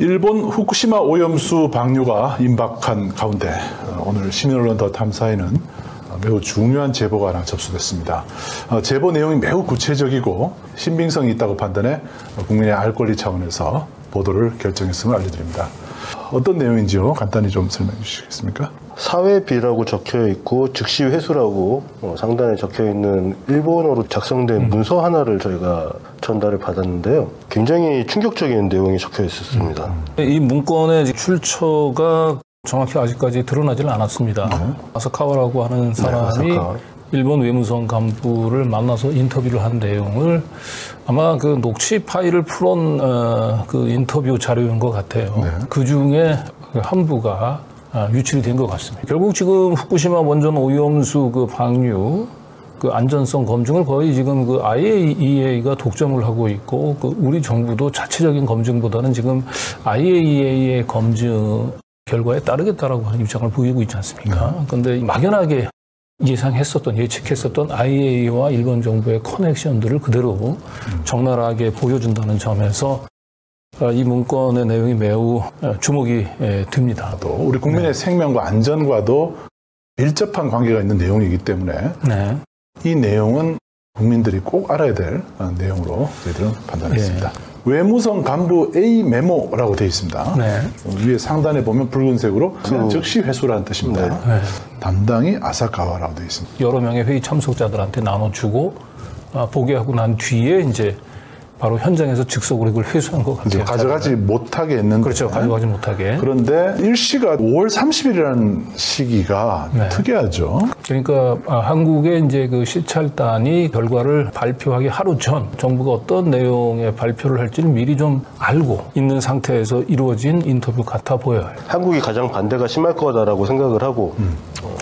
일본 후쿠시마 오염수 방류가 임박한 가운데 오늘 시민언론 더 탐사에는 매우 중요한 제보가 하나 접수됐습니다. 제보 내용이 매우 구체적이고 신빙성이 있다고 판단해 국민의 알 권리 차원에서 보도를 결정했음을 알려드립니다. 어떤 내용인지요? 간단히 좀 설명해 주시겠습니까? 사회비라고 적혀 있고 즉시 회수라고 상단에 적혀 있는 일본어로 작성된 문서 하나를 저희가 전달을 받았는데요. 굉장히 충격적인 내용이 적혀 있었습니다. 이 문건의 출처가 정확히 아직까지 드러나질 않았습니다. 아사카와라고 하는 사람이 일본 외무성 간부를 만나서 인터뷰를 한 내용을 아마 그 녹취 파일을 풀어온 그 인터뷰 자료인 것 같아요. 그 중에 한 부가 유출이 된 것 같습니다. 결국 지금 후쿠시마 원전 오염수 그 방류 그 안전성 검증을 거의 지금 그 IAEA가 독점을 하고 있고 그 우리 정부도 자체적인 검증보다는 지금 IAEA의 검증 결과에 따르겠다라고 하는 입장을 보이고 있지 않습니까? 그런데 막연하게 예측했었던 IAEA와 일본 정부의 커넥션들을 그대로 적나라하게 보여준다는 점에서 이 문건의 내용이 매우 주목이 듭니다. 또 우리 국민의 생명과 안전과도 밀접한 관계가 있는 내용이기 때문에 이 내용은 국민들이 꼭 알아야 될 내용으로 저희들은 판단했습니다. 외무성 간부 A 메모라고 되어 있습니다. 위에 상단에 보면 붉은색으로 즉시 회수라는 뜻입니다. 담당이 아사카와라고 되어 있습니다. 여러 명의 회의 참석자들한테 나눠주고 보고하고 난 뒤에 이제 바로 현장에서 즉석으로 이걸 회수한 것 같아요. 가져가지 못하게 했는데. 그렇죠. 가져가지 못하게. 그런데 일시가 5월 30일이라는 시기가 특이하죠. 그러니까 한국의 이제 그 시찰단이 결과를 발표하기 하루 전 정부가 어떤 내용의 발표를 할지를 미리 좀 알고 있는 상태에서 이루어진 인터뷰 같아 보여요. 한국이 가장 반대가 심할 거다라고 생각을 하고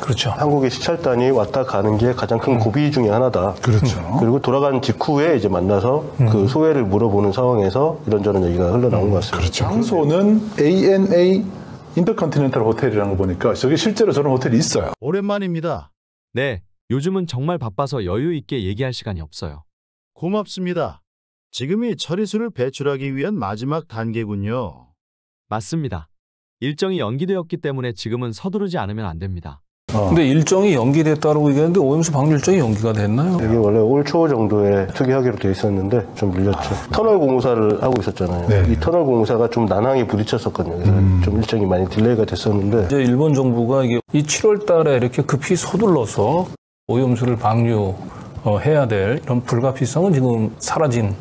그렇죠. 한국의 시찰단이 왔다 가는 게 가장 큰 고비 중에 하나다. 그렇죠. 그리고 돌아간 직후에 이제 만나서 그 소회를 물어보는 상황에서 이런저런 얘기가 흘러나온 것 같습니다. 그렇죠. 장소는 ANA 인터컨티넨탈 호텔이라는 거 보니까 저기 실제로 저런 호텔이 있어요. 오랜만입니다. 네, 요즘은 정말 바빠서 여유 있게 얘기할 시간이 없어요. 고맙습니다. 지금이 처리수를 배출하기 위한 마지막 단계군요. 맞습니다. 일정이 연기되었기 때문에 지금은 서두르지 않으면 안 됩니다. 근데 일정이 연기됐다고 얘기했는데 오염수 방류 일정이 연기가 됐나요? 이게 원래 올 초 정도에 투기하기로 돼 있었는데 좀 밀렸죠. 터널 공사를 하고 있었잖아요. 이 터널 공사가 좀 난항에 부딪혔었거든요. 그래서 좀 일정이 많이 딜레이가 됐었는데 이제 일본 정부가 이게 이 7월 달에 이렇게 급히 서둘러서 오염수를 방류해야 될 이런 불가피성은 지금 사라진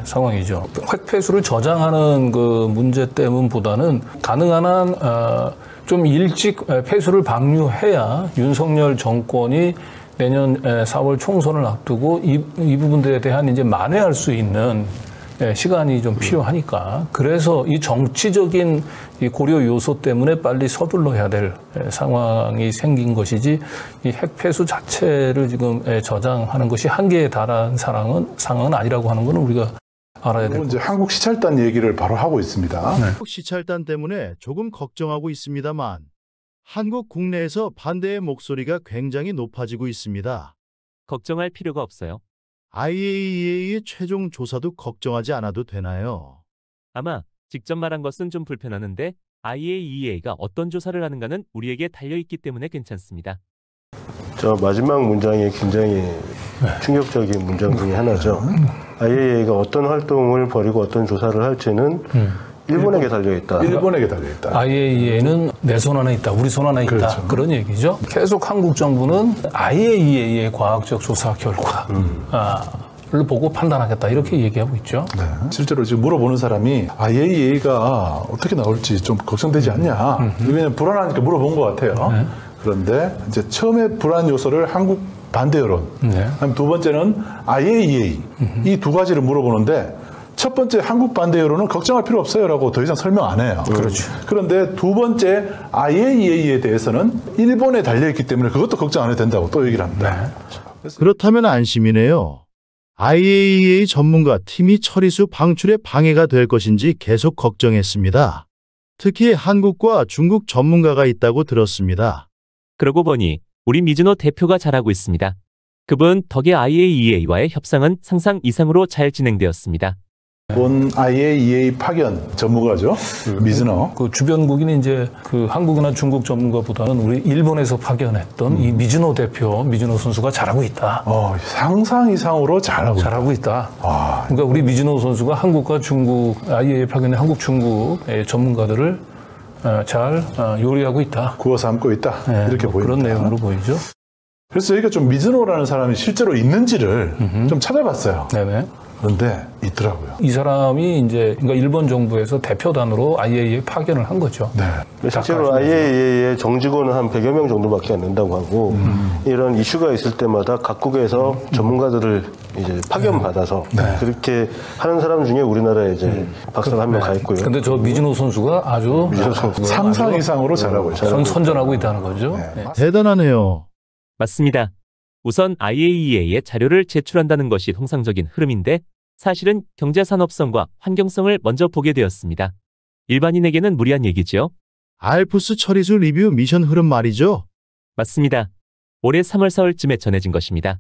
상황이죠. 핵폐수를 저장하는 그 문제 때문보다는 가능한 한 좀 일찍 폐수를 방류해야 윤석열 정권이 내년 4월 총선을 앞두고 이 부분들에 대한 이제 만회할 수 있는 시간이 좀 필요하니까 그래서 이 정치적인 이 고려 요소 때문에 빨리 서둘러야 될 상황이 생긴 것이지 이 핵폐수 자체를 지금 저장하는 것이 한계에 달한 상황은 아니라고 하는 것은 우리가 알아야 되고. 이제 한국 시찰단 얘기를 바로 하고 있습니다. 한국 시찰단 때문에 조금 걱정하고 있습니다만 한국 국내에서 반대의 목소리가 굉장히 높아지고 있습니다. 걱정할 필요가 없어요. IAEA의 최종 조사도 걱정하지 않아도 되나요? 아마 직접 말한 것은 좀 불편하는데 IAEA가 어떤 조사를 하는가는 우리에게 달려있기 때문에 괜찮습니다. 저 마지막 문장이 굉장히 충격적인 문장 중에 하나죠. IAEA가 어떤 활동을 벌이고 어떤 조사를 할지는 일본에게 달려있다. 일본에게 달려있다. IAEA는 내 손 안에 있다. 우리 손 안에 있다. 그렇죠. 그런 얘기죠. 계속 한국 정부는 IAEA의 과학적 조사 결과를 보고 판단하겠다. 이렇게 얘기하고 있죠. 실제로 지금 물어보는 사람이 IAEA가 어떻게 나올지 좀 걱정되지 않냐. 왜냐면 불안하니까 물어본 것 같아요. 그런데 이제 처음에 불안 요소를 한국 반대 여론, 두 번째는 IAEA 이 두 가지를 물어보는데 첫 번째 한국 반대 여론은 걱정할 필요 없어요라고 더 이상 설명 안 해요. 그렇죠. 그런데 두 번째 IAEA에 대해서는 일본에 달려있기 때문에 그것도 걱정 안 해도 된다고 또 얘기를 합니다. 그렇다면 안심이네요. IAEA 전문가 팀이 처리수 방출에 방해가 될 것인지 계속 걱정했습니다. 특히 한국과 중국 전문가가 있다고 들었습니다. 그러고 보니 우리 미즈노 대표가 잘하고 있습니다. 그분 덕에 IAEA와의 협상은 상상 이상으로 잘 진행되었습니다. 본 IAEA 파견 전문가죠. 미즈너. 그 주변국인 이제 그 한국이나 중국 전문가보다는 우리 일본에서 파견했던 이 미즈노 대표, 미즈노 선수가 잘하고 있다. 상상 이상으로 잘하고 있다. 그러니까 우리 미즈노 선수가 한국과 중국, IAEA 파견의 한국, 중국의 전문가들을 잘 요리하고 있다. 구워 삶고 있다. 네, 이렇게 보입니다. 그런 내용으로 보이죠. 그래서 저희가 좀 미즈노라는 사람이 실제로 있는지를 좀 찾아봤어요. 네네. 그런데 있더라고요. 이 사람이 이제 그러니까 일본 정부에서 대표단으로 IAEA에 파견을 한 거죠. 네. 실제로 IAEA의 정직원은 한 100여 명 정도밖에 안 된다고 하고 이런 이슈가 있을 때마다 각국에서 전문가들을 이제 파견받아서 그렇게 하는 사람 중에 우리나라에 이제 박사가 한 명 가 있고요. 근데 저 미즈노 선수가 아주 상상 이상으로 잘하고 있죠. 선전하고 있다는 거죠. 네. 대단하네요. 맞습니다. 우선 IAEA에 자료를 제출한다는 것이 통상적인 흐름인데 사실은 경제산업성과 환경성을 먼저 보게 되었습니다. 일반인에게는 무리한 얘기죠. 알프스 처리수 리뷰 미션 흐름 말이죠. 맞습니다. 올해 3월 4월쯤에 전해진 것입니다.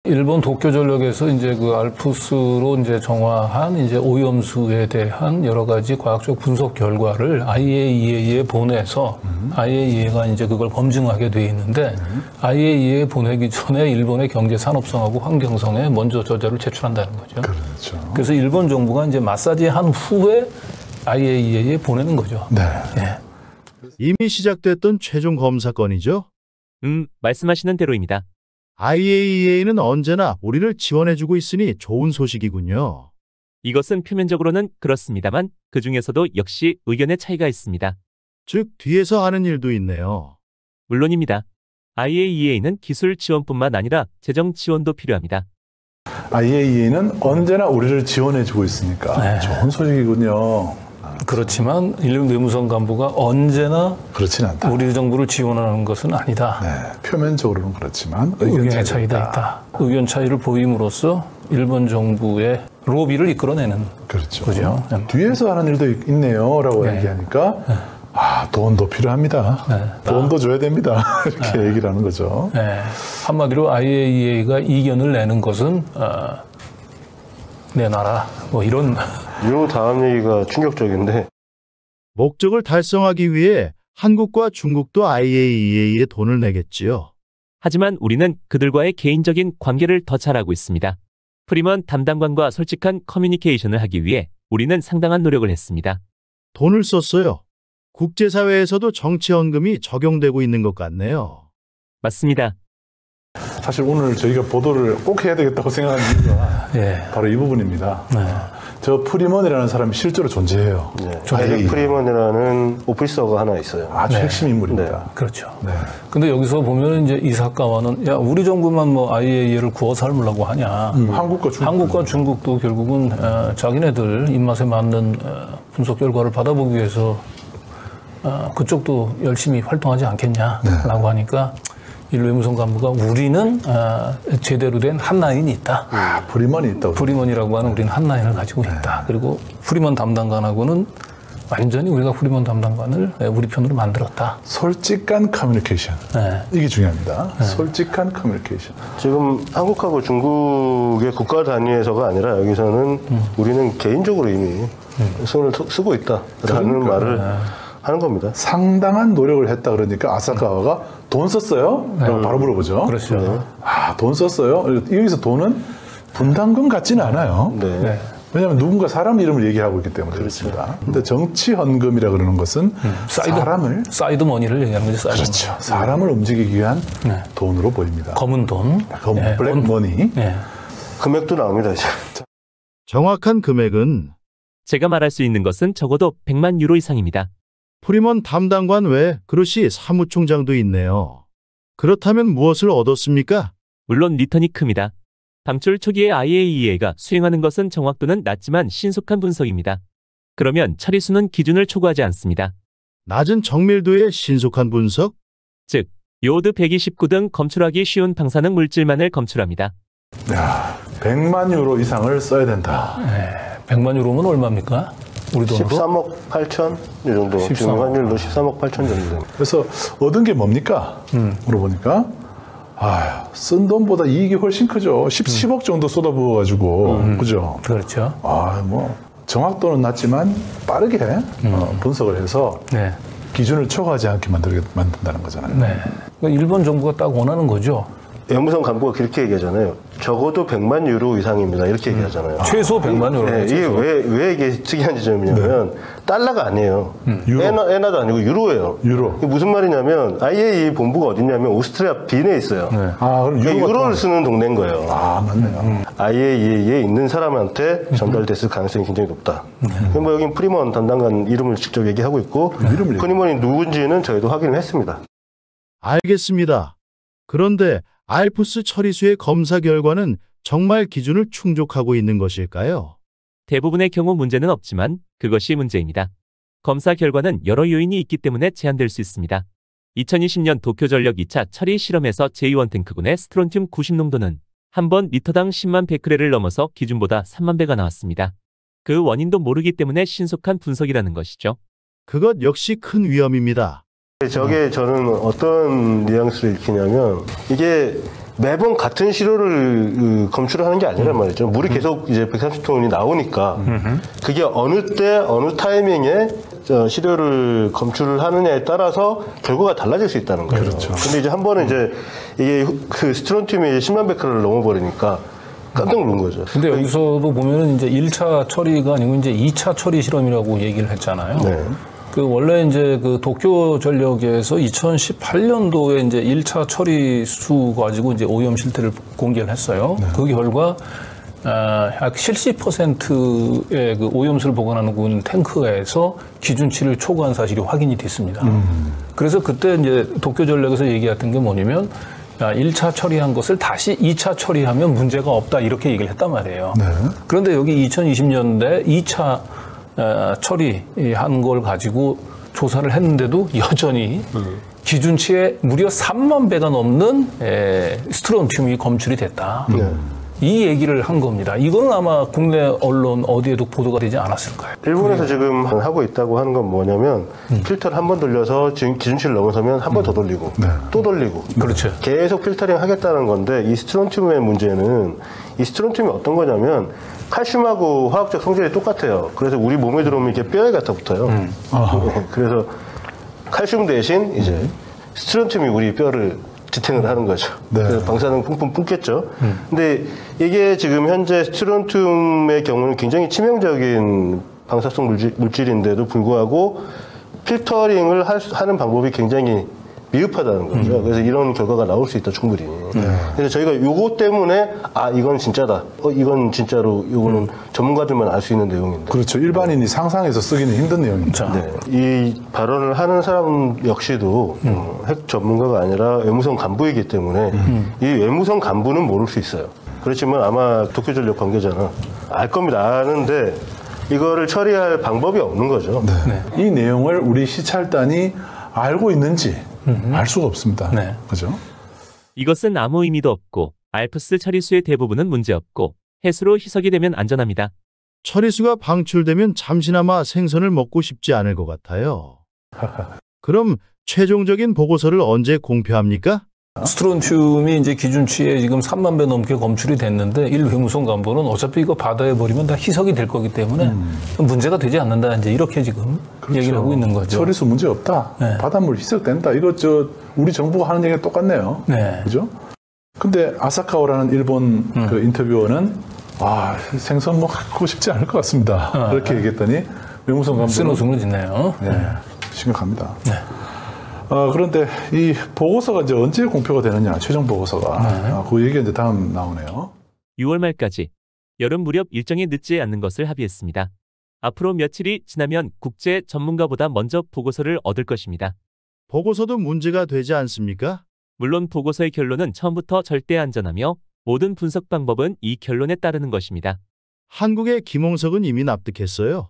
일본 도쿄전력에서 이제 그 알프스로 이제 정화한 이제 오염수에 대한 여러 가지 과학적 분석 결과를 IAEA에 보내서 IAEA가 이제 그걸 검증하게 돼 있는데 IAEA에 보내기 전에 일본의 경제 산업성하고 환경성에 먼저 저자를 제출한다는 거죠. 그렇죠. 그래서 일본 정부가 이제 마사지한 후에 IAEA에 보내는 거죠. 네. 예. 이미 시작됐던 최종 검사건이죠. 말씀하시는 대로입니다. IAEA는 언제나 우리를 지원해주고 있으니 좋은 소식이군요. 이것은 표면적으로는 그렇습니다만 그 중에서도 역시 의견의 차이가 있습니다. 즉 뒤에서 하는 일도 있네요. 물론입니다. IAEA는 기술 지원뿐만 아니라 재정 지원도 필요합니다. IAEA는 언제나 우리를 지원해주고 있으니까 좋은 소식이군요. 그렇지만 일본 외무성 간부가 언제나 그렇진 않다. 우리 정부를 지원하는 것은 아니다. 네, 표면적으로는 그렇지만 의견의 차이가 있다. 의견 차이를 보임으로써 일본 정부의 로비를 이끌어내는 그렇죠. 거죠. 뒤에서 하는 일도 있네요라고 얘기하니까 돈도 필요합니다. 돈도 줘야 됩니다. 이렇게 얘기를 하는 거죠. 한마디로 IAEA가 이견을 내는 것은 내놔라. 뭐 이런. 요 다음 얘기가 충격적인데 목적을 달성하기 위해 한국과 중국도 IAEA에 돈을 내겠지요. 하지만 우리는 그들과의 개인적인 관계를 더 잘하고 있습니다. 프리먼 담당관과 솔직한 커뮤니케이션을 하기 위해 우리는 상당한 노력을 했습니다. 돈을 썼어요. 국제사회에서도 정치헌금이 적용되고 있는 것 같네요. 맞습니다. 사실 오늘 저희가 보도를 꼭 해야 되겠다고 생각한 이유가 바로 이 부분입니다. 저 프리먼이라는 사람이 실제로 존재해요. 아이렉 프리먼이라는 오피서가 하나 있어요. 아주 핵심 인물입니다. 그렇죠. 근데 여기서 보면 이제 이사카와는 야 우리 정부만 뭐 IAEA를 구워 삶으려고 하냐. 한국과 중국도 결국은 자기네들 입맛에 맞는 분석 결과를 받아보기 위해서 그쪽도 열심히 활동하지 않겠냐라고 하니까 외무성 간부가 우리는 제대로 된 한라인이 있다. 프리먼이 있다. 프리먼이라고 하는 우리는 한라인을 가지고 있다. 그리고 프리먼 담당관하고는 완전히 우리가 프리먼 담당관을 우리 편으로 만들었다. 솔직한 커뮤니케이션. 이게 중요합니다. 솔직한 커뮤니케이션. 지금 한국하고 중국의 국가 단위에서가 아니라 여기서는 우리는 개인적으로 이미 손을 쓰고 있다라는 말을 하는 겁니다. 상당한 노력을 했다 그러니까 아사카와가 돈 썼어요? 라고 바로 물어보죠. 그렇죠. 돈 썼어요? 여기서 돈은 분담금 같지는 않아요. 왜냐하면 누군가 사람 이름을 얘기하고 있기 때문에 그렇습니다. 근데 정치 헌금이라 그러는 것은 사이드 머니를 얘기하는 거죠. 그렇죠. 사람을 움직이기 위한 돈으로 보입니다. 검은 돈. 블랙 머니. 금액도 나옵니다. 이제. 정확한 금액은 제가 말할 수 있는 것은 적어도 100만 유로 이상입니다. 프리먼 담당관 외 그릇이 사무총장도 있네요. 그렇다면 무엇을 얻었습니까? 물론 리턴이 큽니다. 방출 초기에 IAEA가 수행하는 것은 정확도는 낮지만 신속한 분석입니다. 그러면 처리수는 기준을 초과하지 않습니다. 낮은 정밀도의 신속한 분석? 즉, 요오드 129 등 검출하기 쉬운 방사능 물질만을 검출합니다. 100만 유로 이상을 써야 된다. 100만 유로면 얼마입니까? 우리 돈으로? 13억 8천 이 정도. 지금 환율로 13억 8천 정도 됩니다. 그래서 얻은 게 뭡니까? 물어보니까 쓴 돈보다 이익이 훨씬 크죠. 10억 정도 쏟아부어가지고 그죠? 그렇죠. 정확도는 낮지만 빠르게 분석을 해서 네. 기준을 초과하지 않게 만든다는 거잖아요. 네. 그러니까 일본 정부가 딱 원하는 거죠. 외무성 간부가 그렇게 얘기하잖아요. 적어도 100만 유로 이상입니다. 이렇게 얘기하잖아요. 최소 100만 유로. 네, 이게 왜 이게 특이한 지점이냐면 달러가 아니에요. 엔화도 아니고 유로예요. 유로. 이게 무슨 말이냐면 IAEA 본부가 어디냐면 오스트리아 빈에 있어요. 네. 그럼 그러니까 유로를 쓰는 동네인 거예요. 맞네요. IAEA에 있는 사람한테 전달됐을 가능성이 굉장히 높다. 뭐 여긴 프리먼 담당관 이름을 직접 얘기하고 있고 프리먼이 누군지는 저희도 확인을 했습니다. 알겠습니다. 그런데 알프스 처리수의 검사 결과는 정말 기준을 충족하고 있는 것일까요? 대부분의 경우 문제는 없지만 그것이 문제입니다. 검사 결과는 여러 요인이 있기 때문에 제한될 수 있습니다. 2020년 도쿄전력 2차 처리 실험에서 제2원 탱크군의 스트론튬 90농도는 한 번 리터당 10만 베크렐을 넘어서 기준보다 3만 배가 나왔습니다. 그 원인도 모르기 때문에 신속한 분석이라는 것이죠. 그것 역시 큰 위험입니다. 저게 저는 어떤 뉘앙스를 익히냐면 이게 매번 같은 시료를 검출을 하는 게 아니란 말이죠. 물이 계속 이제 130톤이 나오니까 그게 어느 때 어느 타이밍에 시료를 검출을 하느냐에 따라서 결과가 달라질 수 있다는 거예요. 그렇죠. 근데 이제 한 번은 이제 이게 그 스트론튬이 10만 베크렐을 넘어버리니까 깜짝 놀란 거죠. 근데 여기서도 보면은 이제 1차 처리가 아니고 이제 2차 처리 실험이라고 얘기를 했잖아요. 네. 그 원래 이제 그 도쿄 전력에서 2018년도에 이제 1차 처리 수 가지고 이제 오염 실태를 공개를 했어요. 네. 그 결과 약 70%의 그 오염수를 보관하는 탱크에서 기준치를 초과한 사실이 확인이 됐습니다. 그래서 그때 이제 도쿄 전력에서 얘기했던 게 뭐냐면 1차 처리한 것을 다시 2차 처리하면 문제가 없다 이렇게 얘기를 했단 말이에요. 네. 그런데 여기 2020년대 2차 처리한 걸 가지고 조사를 했는데도 여전히 기준치에 무려 3만 배가 넘는 스트론튬이 검출이 됐다. 이 얘기를 한 겁니다. 이거는 아마 국내 언론 어디에도 보도가 되지 않았을까요? 일본에서 지금 하고 있다고 하는 건 뭐냐면 필터를 한 번 돌려서 지금 기준치를 넘어서면 한 번 더 돌리고 또 돌리고 그렇죠. 계속 필터링 하겠다는 건데 이 스트론튬의 문제는 이 스트론튬이 어떤 거냐면 칼슘하고 화학적 성질이 똑같아요. 그래서 우리 몸에 들어오면 이게 뼈에 갖다 붙어요. 그래서 칼슘 대신 이제 스트론튬이 우리 뼈를 지탱을 하는 거죠. 네. 그래서 방사능 뿜뿜 뿜겠죠. 근데 이게 지금 현재 스트론튬의 경우는 굉장히 치명적인 방사성 물질인데도 불구하고 필터링을 하는 방법이 굉장히 미흡하다는 거죠. 그래서 이런 결과가 나올 수 있다, 충분히. 그래서 저희가 요거 때문에, 이건 진짜다. 이건 진짜로, 요거는 전문가들만 알 수 있는 내용인데. 그렇죠. 일반인이 상상해서 쓰기는 힘든 내용입니다. 네. 이 발언을 하는 사람 역시도 핵 전문가가 아니라 외무성 간부이기 때문에 이 외무성 간부는 모를 수 있어요. 그렇지만 아마 도쿄전력 관계자는 알 겁니다. 아는데 이거를 처리할 방법이 없는 거죠. 네. 이 내용을 우리 시찰단이 알고 있는지 알 수가 없습니다. 네. 그죠? 이것은 아무 의미도 없고 알프스 처리수의 대부분은 문제없고 해수로 희석이 되면 안전합니다. 처리수가 방출되면 잠시나마 생선을 먹고 싶지 않을 것 같아요. 그럼 최종적인 보고서를 언제 공표합니까? 스트론튬이 이제 기준치에 지금 3만 배 넘게 검출이 됐는데 일 외무성 간부는 어차피 이거 바다에 버리면 다 희석이 될 거기 때문에 문제가 되지 않는다 이제 이렇게 지금 그렇죠. 얘기를 하고 있는 거죠. 처리수 문제 없다. 네. 바닷물 희석된다. 이거 우리 정부가 하는 얘기가 똑같네요. 네. 그죠? 근데 아사카오라는 일본 그 인터뷰어는 생선 먹고 싶지 않을 것 같습니다. 그렇게 얘기했더니 외무성 간부는 쓴웃음을 짓네요. 네. 심각합니다. 네. 그런데 이 보고서가 이제 언제 공표가 되느냐, 최종 보고서가. 그 얘기가 이제 다음 나오네요. 6월 말까지 여름 무렵 일정이 늦지 않는 것을 합의했습니다. 앞으로 며칠이 지나면 국제 전문가보다 먼저 보고서를 얻을 것입니다. 보고서도 문제가 되지 않습니까? 물론 보고서의 결론은 처음부터 절대 안전하며 모든 분석 방법은 이 결론에 따르는 것입니다. 한국의 김홍석은 이미 납득했어요.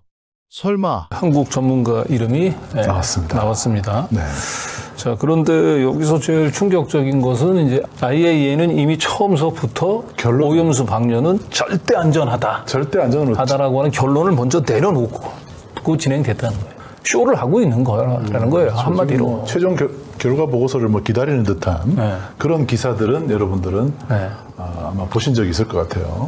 설마 한국 전문가 이름이 나왔습니다. 네. 자, 그런데 여기서 제일 충격적인 것은 이제 IAEA는 이미 처음서부터 오염수 방류는 절대 안전하다. 절대 안전하다라고 하는 결론을 먼저 내려놓고 진행됐다는 거예요. 쇼를 하고 있는 거라는 거예요. 한마디로. 최종 결과 보고서를 기다리는 듯한 그런 기사들은 여러분들은 아마 보신 적이 있을 것 같아요.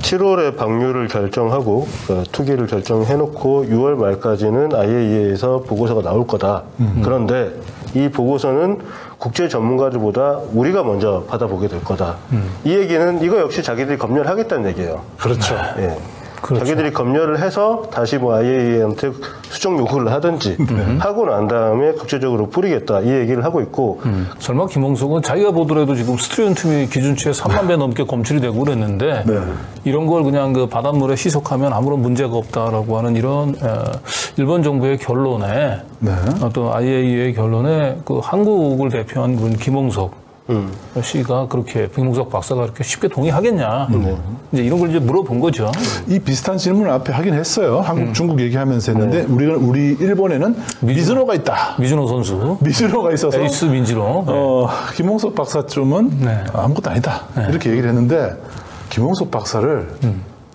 7월에 방류를 결정하고 투기를 결정해놓고 6월 말까지는 IAEA에서 보고서가 나올 거다. 그런데 이 보고서는 국제 전문가들보다 우리가 먼저 받아보게 될 거다. 이 얘기는 이거 역시 자기들이 검열하겠다는 얘기예요. 그렇죠. 예. 그렇죠. 자기들이 검열을 해서 다시 뭐 IAEA한테 수정 요구를 하든지 하고 난 다음에 국제적으로 뿌리겠다 이 얘기를 하고 있고 설마 김홍석은 자기가 보더라도 지금 스트론튬이 기준치에 3만 배 넘게 검출이 되고 그랬는데 네. 이런 걸 그냥 그 바닷물에 희석하면 아무런 문제가 없다라고 하는 이런 일본 정부의 결론에 네. 어떤 IAEA의 결론에 그 한국을 대표한 분 김홍석 씨가 그렇게 김홍석 박사가 그렇게 쉽게 동의하겠냐 이제 이런 걸 이제 물어본 거죠. 이 비슷한 질문을 앞에 하긴 했어요. 한국, 중국 얘기하면서 했는데 우리 일본에는 미즈노가 있다. 미즈노 선수, 미즈노가 있어서 에이스 민지노. 김홍석 박사쯤은 네. 아무것도 아니다. 이렇게 얘기를 했는데 김홍석 박사를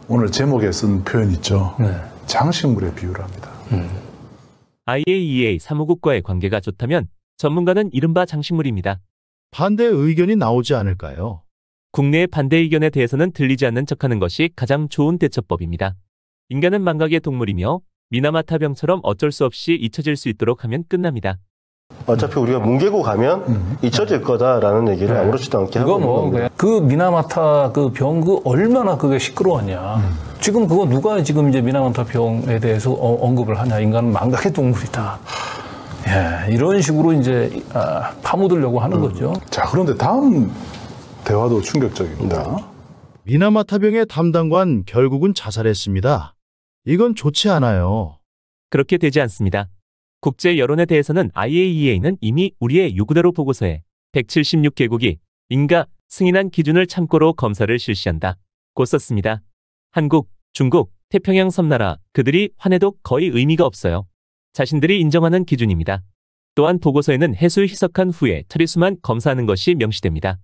오늘 제목에 쓴 표현 있죠. 네. 장식물에 비유를 합니다. IAEA 사무국과의 관계가 좋다면 전문가는 이른바 장식물입니다. 반대 의견이 나오지 않을까요? 국내의 반대 의견에 대해서는 들리지 않는 척하는 것이 가장 좋은 대처법입니다. 인간은 망각의 동물이며 미나마타병처럼 어쩔 수 없이 잊혀질 수 있도록 하면 끝납니다. 어차피 우리가 뭉개고 가면 잊혀질 거다라는 얘기를 아무렇지도 않게 하고 있는 겁니다. 그 미나마타 그 병 그 얼마나 그게 시끄러웠냐. 지금 그거 누가 지금 이제 미나마타 병에 대해서 언급을 하냐. 인간은 망각의 동물이다. 예, 이런 식으로 이제 파묻으려고 하는 거죠. 자, 그런데 다음 대화도 충격적입니다. 미나마타병의 담당관 결국은 자살했습니다. 이건 좋지 않아요. 그렇게 되지 않습니다. 국제 여론에 대해서는 IAEA는 이미 우리의 요구대로 보고서에 176개국이 인가 승인한 기준을 참고로 검사를 실시한다. 고 썼습니다. 한국, 중국, 태평양 섬나라 그들이 화내도 거의 의미가 없어요. 자신들이 인정하는 기준입니다. 또한 보고서에는 해수 희석한 후에 처리수만 검사하는 것이 명시됩니다.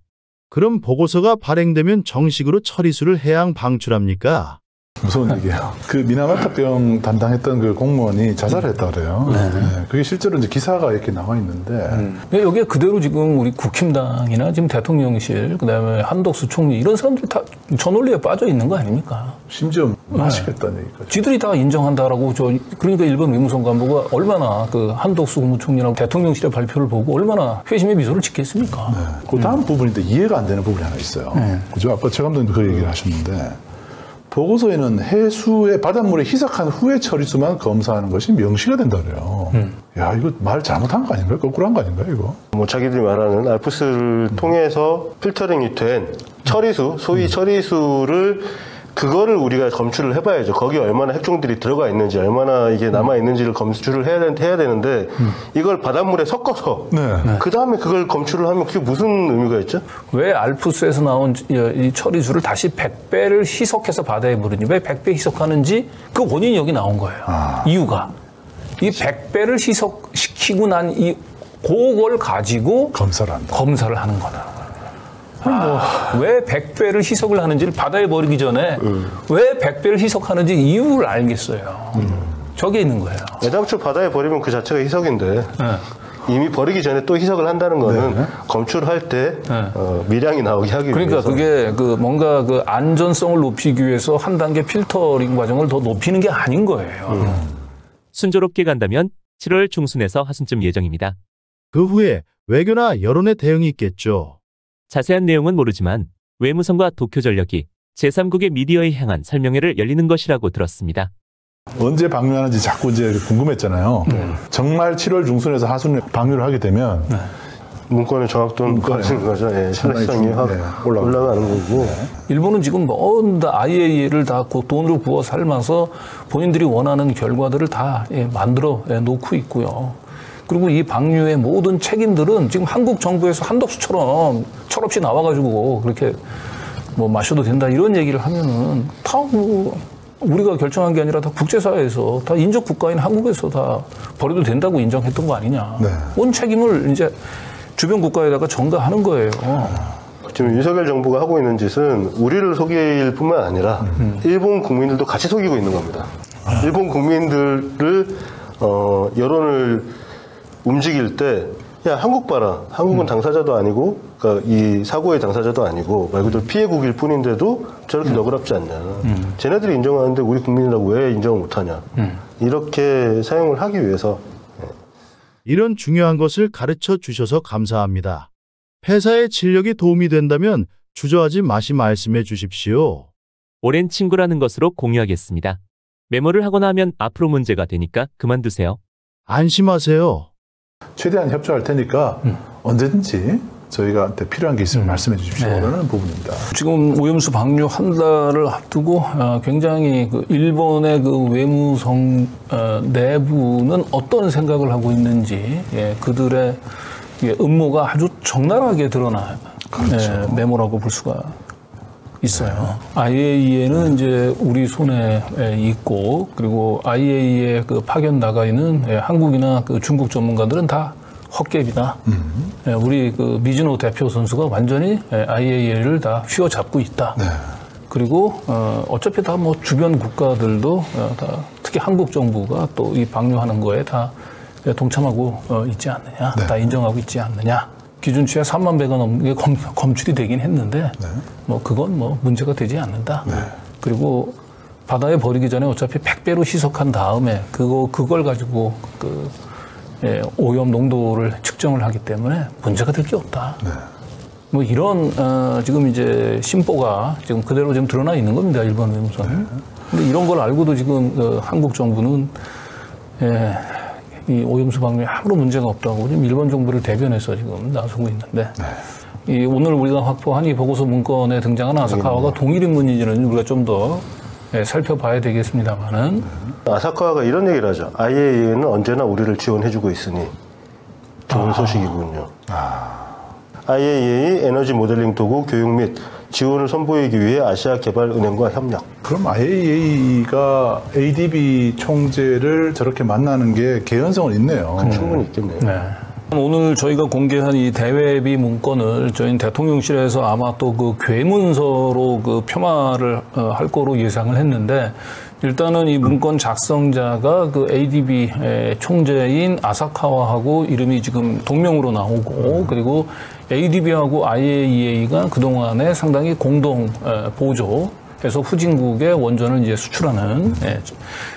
그럼 보고서가 발행되면 정식으로 처리수를 해양 방출합니까? 무서운 얘기예요. 그 미나마타병 담당했던 그 공무원이 자살했다 그래요. 네. 그게 실제로 이제 기사가 이렇게 나와 있는데 여기에 그대로 지금 우리 국힘당이나 지금 대통령실, 그다음에 한덕수 총리 이런 사람들이 다 저 논리에 빠져 있는 거 아닙니까? 심지어 마시겠다는 얘기까지. 지들이 다 인정한다라고 그러니까 일본 외무성 간부가 얼마나 그 한덕수 국무총리랑 대통령실의 발표를 보고 얼마나 회심의 미소를 짓겠습니까? 네. 그 다음 부분인데 이해가 안 되는 부분이 하나 있어요. 그죠? 아까 최 감독님도 그 얘기를 하셨는데 보고서에는 해수의 바닷물에 희석한 후에 처리수만 검사하는 것이 명시가 된다 그래요. 야, 이거 말 잘못한 거 아닌가요? 거꾸로 한 거 아닌가요, 이거? 뭐 자기들이 말하는 알프스를 통해서 필터링이 된 처리수, 소위 처리수를 그거를 우리가 검출을 해봐야죠. 거기에 얼마나 핵종들이 들어가 있는지, 얼마나 이게 남아 있는지를 검출을 해야 되는데 이걸 바닷물에 섞어서 그 다음에 그걸 검출을 하면 그게 무슨 의미가 있죠? 왜 알프스에서 나온 이 처리수를 다시 100배를 희석해서 바다에 부르니 왜 100배 희석하는지 그 원인이 여기 나온 거예요. 이유가 이 100배를 희석시키고 난 이 그걸 가지고 검사를 한다. 검사를 하는 거다. 왜 100배를 희석을 하는지를 바다에 버리기 전에 왜 100배를 희석하는지 이유를 알겠어요. 저게 있는 거예요. 애당초 바다에 버리면 그 자체가 희석인데 이미 버리기 전에 또 희석을 한다는 거는 검출할 때 미량이 나오게 하기 그러니까 위해서. 그게 그 뭔가 그 안전성을 높이기 위해서 한 단계 필터링 과정을 더 높이는 게 아닌 거예요. 순조롭게 간다면 7월 중순에서 하순쯤 예정입니다. 그 후에 외교나 여론의 대응이 있겠죠. 자세한 내용은 모르지만 외무성과 도쿄전력이 제3국의 미디어에 향한 설명회를 열리는 것이라고 들었습니다. 언제 방류하는지 자꾸 이제 궁금했잖아요. 정말 7월 중순에서 하순에 방류를 하게 되면 문건의 정확도는 빠지는 거죠. 예, 신뢰성이 확 올라가는 거고. 일본은 지금 모든 IAEA를 다 돈으로 부어 삶아서 본인들이 원하는 결과들을 다 만들어 놓고 있고요. 그리고 이 방류의 모든 책임들은 지금 한국 정부에서 한덕수처럼 철없이 나와가지고 그렇게 뭐 마셔도 된다 이런 얘기를 하면은 다 뭐 우리가 결정한 게 아니라 다 국제사회에서 다 인접 국가인 한국에서 다 버려도 된다고 인정했던 거 아니냐. 온 책임을 이제 주변 국가에다가 전가하는 거예요. 지금 윤석열 정부가 하고 있는 짓은 우리를 속일 뿐만 아니라 일본 국민들도 같이 속이고 있는 겁니다. 일본 국민들을 여론을 움직일 때 야, 한국 봐라. 한국은 당사자도 아니고, 그러니까 이 사고의 당사자도 아니고, 말 그대로 피해국일 뿐인데도 저렇게 너그럽지 않냐. 쟤네들이 인정하는데 우리 국민이라고 왜 인정을 못하냐. 이렇게 사용을 하기 위해서. 이런 중요한 것을 가르쳐 주셔서 감사합니다. 폐사의 진력이 도움이 된다면 주저하지 마시 말씀해 주십시오. 오랜 친구라는 것으로 공유하겠습니다. 메모를 하거나 하면 앞으로 문제가 되니까 그만두세요. 안심하세요. 최대한 협조할 테니까 언제든지 저희가한테 필요한 게 있으면 말씀해 주십시오라는 부분입니다. 지금 오염수 방류 한 달을 앞두고 굉장히 그 일본의 그 외무성 내부는 어떤 생각을 하고 있는지 그들의 음모가 아주 적나라하게 드러나요. 그렇죠. 메모라고 볼 수가 있어요. IAEA는 이제 우리 손에 있고, 그리고 IAEA 그 파견 나가 있는 한국이나 그 중국 전문가들은 다 헛개비다. 우리 그 미즈노 대표 선수가 완전히 IAEA를 다 휘어잡고 있다. 네. 그리고 어차피 다 뭐 주변 국가들도 다 특히 한국 정부가 또 이 방류하는 거에 다 동참하고 있지 않느냐, 네. 다 인정하고 있지 않느냐. 기준치에 3만 배가 넘게 검출이 되긴 했는데, 네. 뭐 그건 뭐 문제가 되지 않는다. 네. 그리고 바다에 버리기 전에 어차피 100배로 희석한 다음에 그걸 가지고 그 오염 농도를 측정을 하기 때문에 문제가 될 게 없다. 네. 뭐 이런 지금 이제 심보가 지금 그대로 지금 드러나 있는 겁니다, 일본 외무성은. 네. 근데 이런 걸 알고도 지금 한국 정부는 이 오염수 방류에 아무런 문제가 없다고 지금 일본 정부를 대변해서 지금 나서고 있는데, 네. 이 오늘 우리가 확보한 이 보고서 문건에 등장하는 아사카와가 동일 인물인지는 우리가 좀 더 살펴봐야 되겠습니다만은. 아사카와가 이런 얘기를 하죠. IAEA는 언제나 우리를 지원해주고 있으니 좋은 소식이군요. IAEA 에너지 모델링 도구 교육 및 지원을 선보이기 위해 아시아개발은행과 협력. 그럼 IAEA가 ADB 총재를 저렇게 만나는 게 개연성은 있네요. 충분히 있겠네요. 네. 오늘 저희가 공개한 이 대외비 문건을 저희는 대통령실에서 아마 또 그 괴문서로 그 표마를 할 거로 예상을 했는데, 일단은 이 문건 작성자가 그 ADB 총재인 아사카와하고 이름이 지금 동명으로 나오고, 그리고 ADB하고 IAEA가 그동안에 상당히 공동 보조해서 후진국에 원전을 이제 수출하는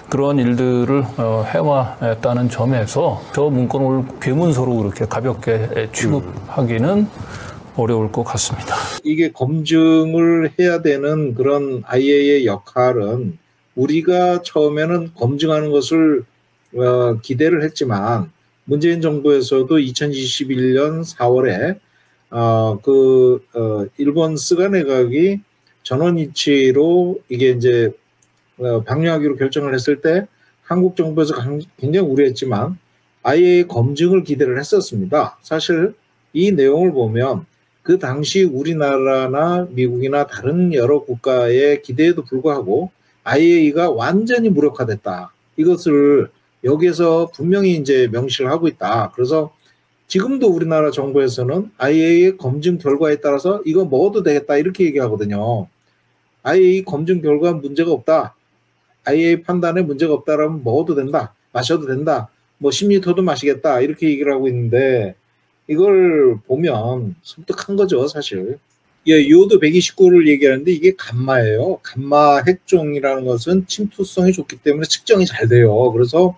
그런 일들을 해왔다는 점에서 저 문건을 괴문서로 그렇게 가볍게 취급하기는 어려울 것 같습니다. 이게 검증을 해야 되는 그런 IAEA 역할은 우리가 처음에는 검증하는 것을 기대를 했지만, 문재인 정부에서도 2021년 4월에 일본 스가 내각이 전원이치로 이게 이제 방류하기로 결정을 했을 때 한국 정부에서 굉장히 우려했지만 IAEA 검증을 기대를 했었습니다. 사실 이 내용을 보면 그 당시 우리나라나 미국이나 다른 여러 국가의 기대에도 불구하고 IAEA가 완전히 무력화됐다. 이것을 여기에서 분명히 이제 명시를 하고 있다. 그래서 지금도 우리나라 정부에서는 IAEA 검증 결과에 따라서 이거 먹어도 되겠다 이렇게 얘기하거든요. IAEA 검증 결과 문제가 없다. IAEA 판단에 문제가 없다라면 먹어도 된다. 마셔도 된다. 뭐 10리터도 마시겠다. 이렇게 얘기를 하고 있는데, 이걸 보면 섬뜩한 거죠, 사실. 요도 129를 얘기하는데 이게 감마예요. 감마 핵종이라는 것은 침투성이 좋기 때문에 측정이 잘 돼요. 그래서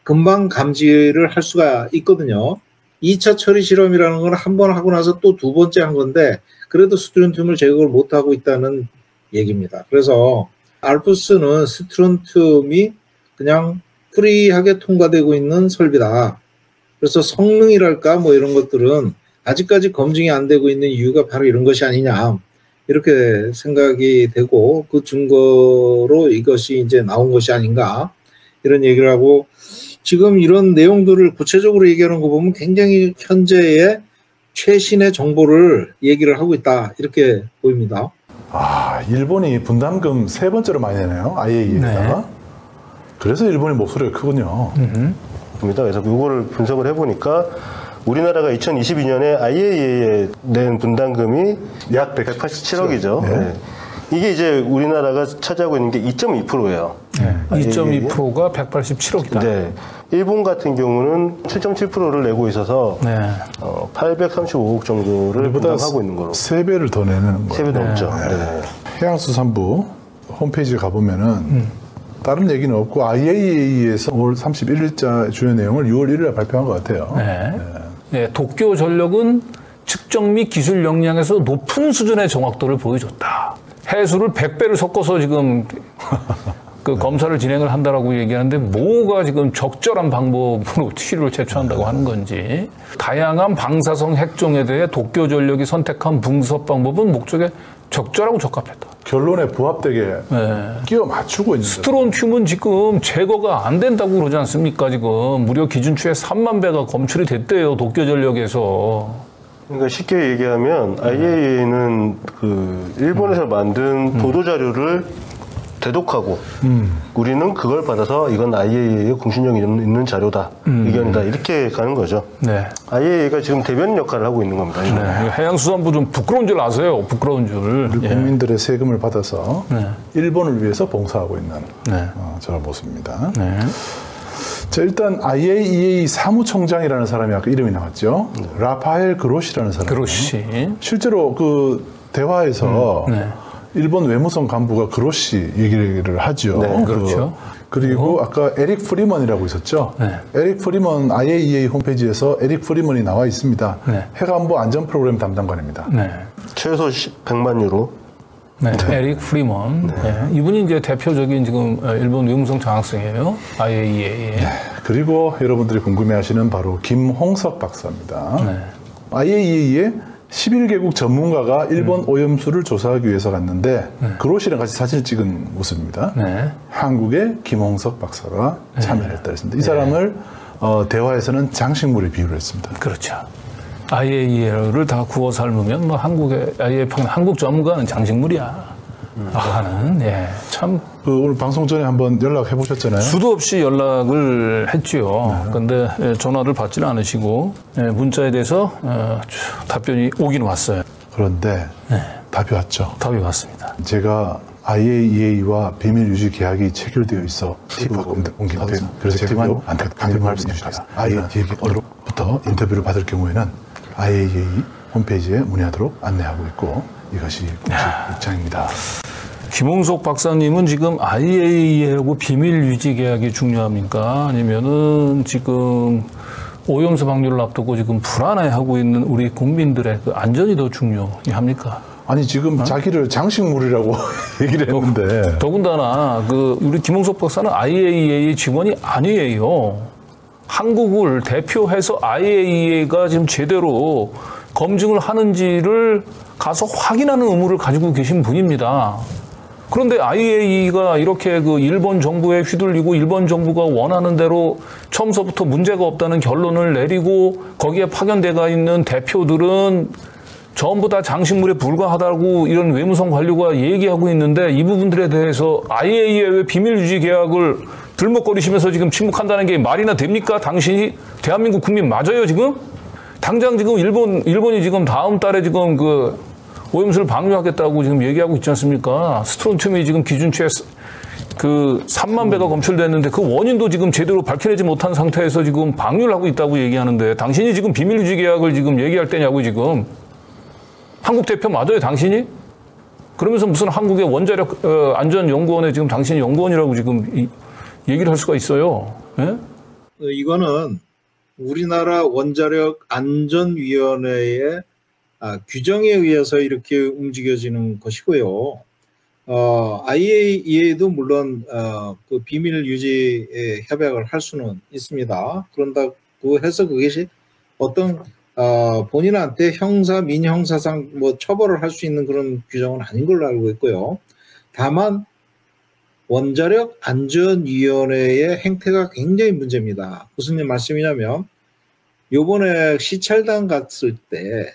금방 감지를 할 수가 있거든요. 2차 처리 실험이라는 건 한 번 하고 나서 또 두 번째 한 건데, 그래도 스트론튬을 제거를 못하고 있다는 얘기입니다. 그래서 알프스는 스트론튬이 그냥 프리하게 통과되고 있는 설비다. 그래서 성능이랄까 뭐 이런 것들은 아직까지 검증이 안 되고 있는 이유가 바로 이런 것이 아니냐, 이렇게 생각이 되고, 그 증거로 이것이 이제 나온 것이 아닌가, 이런 얘기를 하고, 지금 이런 내용들을 구체적으로 얘기하는 거 보면 굉장히 현재의 최신의 정보를 얘기를 하고 있다, 이렇게 보입니다. 일본이 분담금 3번째로 많이 내네요, IAEA에다가. 네. 그래서 일본이 목소리가 크군요. 그래서 그거를 분석을 해보니까 우리나라가 2022년에 IAEA에 낸 분담금이 약 187억이죠. 네. 네. 이게 이제 우리나라가 차지하고 있는 게 2.2%예요. 2.2%가 187억이다. 네. 일본 같은 경우는 7.7%를 내고 있어서 835억 정도를 부담하고 있는 거로. 3배를 더 내는 거예요. 3배 넘죠. 네. 해양수산부 홈페이지에 가보면은 다른 얘기는 없고 IAEA에서 5월 31일자 주요 내용을 6월 1일에 발표한 것 같아요. 네, 도쿄 전력은 측정 및 기술 역량에서 높은 수준의 정확도를 보여줬다. 해수를 100배를 섞어서 지금 그 검사를 진행을 한다라고 얘기하는데 뭐가 지금 적절한 방법으로 치료를 제초한다고 하는 건지. 다양한 방사성 핵종에 대해 도쿄 전력이 선택한 분석 방법은 목적에 적절하고 적합했다. 결론에 부합되게 끼워 맞추고 있는 스트론튬은 지금 제거가 안 된다고 그러지 않습니까? 지금 무려 기준치의 3만 배가 검출이 됐대요. 도쿄 전력에서. 그러니까 쉽게 얘기하면 IAEA는 그 일본에서 만든 보도 자료를 대독하고 우리는 그걸 받아서 이건 IAEA의 공신력이 있는 자료다, 의견이다, 이렇게 가는 거죠. 네. IAEA가 지금 대변인 역할을 하고 있는 겁니다. 네. 해양수산부 좀 부끄러운 줄 아세요? 부끄러운 줄. 우리 국민들의 세금을 받아서 일본을 위해서 봉사하고 있는 저런 모습입니다. 자, 일단 IAEA 사무총장이라는 사람이 아까 이름이 나왔죠. 라파엘 그로시라는 사람. 그로시. 실제로 그 대화에서 일본 외무성 간부가 그로시 얘기를 하죠. 네, 그렇죠. 그리고 아까 에릭 프리먼이라고 있었죠. 에릭 프리먼 IAEA 홈페이지에서 에릭 프리먼이 나와 있습니다. 해관부 안전 프로그램 담당관입니다. 최소 100만 유로. 에릭 프리먼. 이분이 이제 대표적인 지금 일본 외무성 장학생이에요. IAEA. 그리고 여러분들이 궁금해하시는 바로 김홍석 박사입니다. IAEA의 11개국 전문가가 일본 오염수를 조사하기 위해서 갔는데 그로시랑 같이 사진을 찍은 모습입니다. 한국의 김홍석 박사가 참여를 했다 했습니다. 이 사람을 대화에서는 장식물에 비유를 했습니다. 그렇죠. IAEA를 다 구워 삶으면 뭐 한국의 한국 전문가는 장식물이야. 라고 하는, 참. 오늘 방송 전에 한번 연락해 보셨잖아요. 수도 없이 연락을 했죠. 근데 전화를 받지는 않으시고, 문자에 대해서 답변이 오긴 왔어요. 그런데 답이 왔죠. 답이 왔습니다. 제가 IAEA와 비밀 유지 계약이 체결되어 있어 TV와 옮긴 데 그래서 제가 강제 말씀드립니다. IAEA로부터 인터뷰를 받을 경우에는 IAEA 홈페이지에 문의하도록 안내하고 있고 이것이 공식 입장입니다. 김홍석 박사님은 지금 IAEA하고 비밀 유지 계약이 중요합니까? 아니면은 지금 오염수 방류를 앞두고 지금 불안해하고 있는 우리 국민들의 그 안전이 더 중요합니까? 아니 지금 자기를 장식물이라고 얘기를 했는데 더군다나 그 우리 김홍석 박사는 IAEA 직원이 아니에요. 한국을 대표해서 IAEA가 지금 제대로 검증을 하는지를 가서 확인하는 의무를 가지고 계신 분입니다. 그런데 IAEA가 이렇게 그 일본 정부에 휘둘리고 일본 정부가 원하는 대로 처음서부터 문제가 없다는 결론을 내리고 거기에 파견돼가 있는 대표들은 전부 다 장식물에 불과하다고 이런 외무성 관료가 얘기하고 있는데 이 부분들에 대해서 IAEA의 비밀 유지 계약을 들먹거리시면서 지금 침묵한다는 게 말이나 됩니까? 당신이 대한민국 국민 맞아요, 지금? 당장 지금 일본이 지금 다음 달에 지금 그 오염수를 방류하겠다고 지금 얘기하고 있지 않습니까? 스트론튬이 지금 기준치에 그 3만 배가 검출됐는데 그 원인도 지금 제대로 밝혀내지 못한 상태에서 지금 방류를 하고 있다고 얘기하는데 당신이 지금 비밀 유지 계약을 지금 얘기할 때냐고 지금. 한국 대표 맞아요, 당신이? 그러면서 무슨 한국의 원자력 안전연구원에 지금 당신이 연구원이라고 지금 얘기를 할 수가 있어요. 예? 이거는 우리나라 원자력 안전위원회의 규정에 의해서 이렇게 움직여지는 것이고요. IAEA도 물론 그 비밀 유지 협약을 할 수는 있습니다. 그런다고 해서 그것이 어떤 본인한테 형사, 민형사상 뭐 처벌을 할 수 있는 그런 규정은 아닌 걸로 알고 있고요. 다만 원자력 안전위원회의 행태가 굉장히 문제입니다. 무슨 말씀이냐면 요번에 시찰단 갔을 때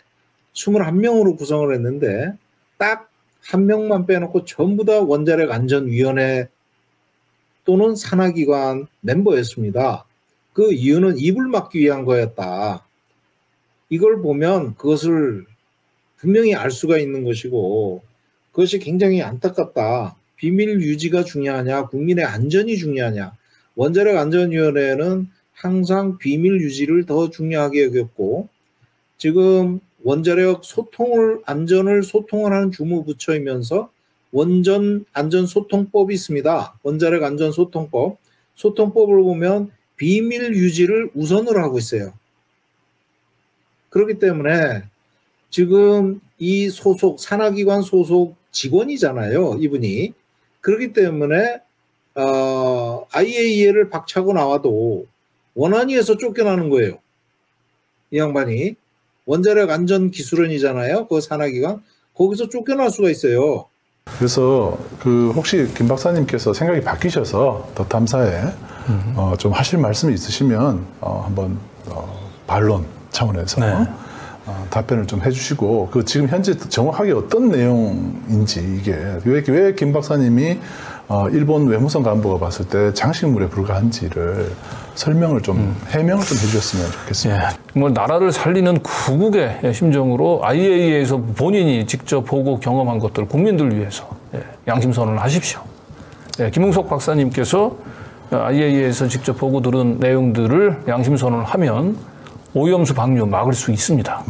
21명으로 구성을 했는데 딱 한 명만 빼놓고 전부 다 원자력 안전위원회 또는 산하기관 멤버였습니다. 그 이유는 입을 막기 위한 거였다. 이걸 보면 그것을 분명히 알 수가 있는 것이고 그것이 굉장히 안타깝다. 비밀 유지가 중요하냐, 국민의 안전이 중요하냐. 원자력 안전위원회는 항상 비밀 유지를 더 중요하게 여겼고, 지금 원자력 안전을 소통을 하는 주무부처이면서 원전 안전소통법이 있습니다. 원자력 안전소통법. 소통법을 보면 비밀 유지를 우선으로 하고 있어요. 그렇기 때문에 지금 이 산하기관 소속 직원이잖아요, 이분이. 그렇기 때문에 IAEA를 박차고 나와도 원안위에서 쫓겨나는 거예요. 이 양반이. 원자력 안전기술원이잖아요, 그 산하기관. 거기서 쫓겨날 수가 있어요. 그래서 혹시 김 박사님께서 생각이 바뀌셔서 더 탐사에 좀 하실 말씀이 있으시면 한번 반론 차원에서 네. 답변을 좀 해주시고, 지금 현재 정확하게 어떤 내용인지, 이게 왜 김 박사님이 일본 외무성 간부가 봤을 때 장식물에 불과한지를 설명을 좀 해명을 좀 해주셨으면 좋겠습니다. 뭐 나라를 살리는 구국의 심정으로 IAEA에서 본인이 직접 보고 경험한 것들 국민들 위해서 양심선언을 하십시오. 김웅석 박사님께서 IAEA에서 직접 보고 들은 내용들을 양심선언을 하면 오염수 방류 막을 수 있습니다.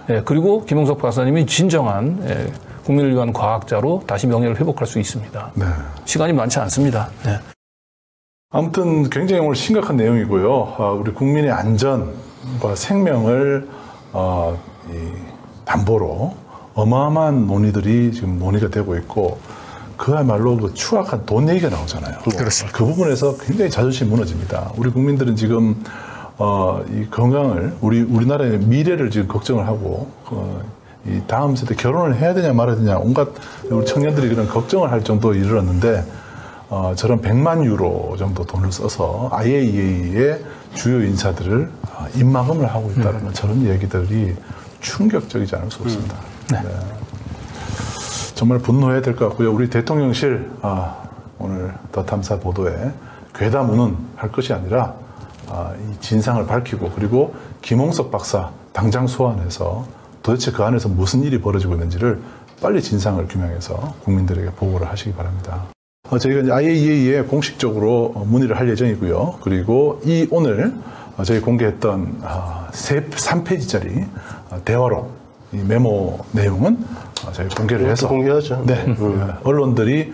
네. 그리고 김웅석 박사님이 진정한 국민을 위한 과학자로 다시 명예를 회복할 수 있습니다. 네. 시간이 많지 않습니다. 네. 아무튼 굉장히 오늘 심각한 내용이고요. 우리 국민의 안전과 생명을 담보로 어마어마한 논의들이 지금 논의가 되고 있고, 그야말로 그 추악한 돈 얘기가 나오잖아요. 그렇습니다. 그 부분에서 굉장히 자존심이 무너집니다. 우리 국민들은 지금 이 건강을, 우리나라의 미래를 지금 걱정을 하고, 이 다음 세대 결혼을 해야 되냐 말아야 되냐, 온갖 우리 청년들이 그런 걱정을 할 정도에 이르렀는데, 저런 100만 유로 정도 돈을 써서 IAEA의 주요 인사들을 입막음을 하고 있다는 저런 얘기들이 충격적이지 않을 수 없습니다. 네. 네. 정말 분노해야 될 것 같고요. 우리 대통령실 오늘 더 탐사 보도에 괴담운운 할 것이 아니라 이 진상을 밝히고, 그리고 김홍석 박사 당장 소환해서 도대체 그 안에서 무슨 일이 벌어지고 있는지를 빨리 진상을 규명해서 국민들에게 보고를 하시기 바랍니다. 저희가 이제 IAEA에 공식적으로 문의를 할 예정이고요. 그리고 오늘 저희 공개했던 3페이지짜리 대화록, 이 메모 내용은 저희 공개를 해서 공개하죠. 네, 언론들이,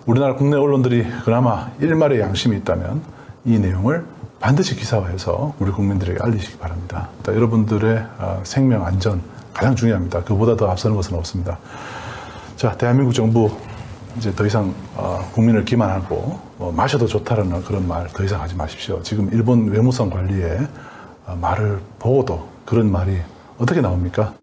우리나라 국내 언론들이 그나마 일말의 양심이 있다면 이 내용을 반드시 기사화해서 우리 국민들에게 알리시기 바랍니다. 여러분들의 생명 안전 가장 중요합니다. 그보다 더 앞서는 것은 없습니다. 자, 대한민국 정부 이제 더 이상 국민을 기만하고 마셔도 좋다라는 그런 말 더 이상 하지 마십시오. 지금 일본 외무성 관리의 말을 보고도 그런 말이 어떻게 나옵니까?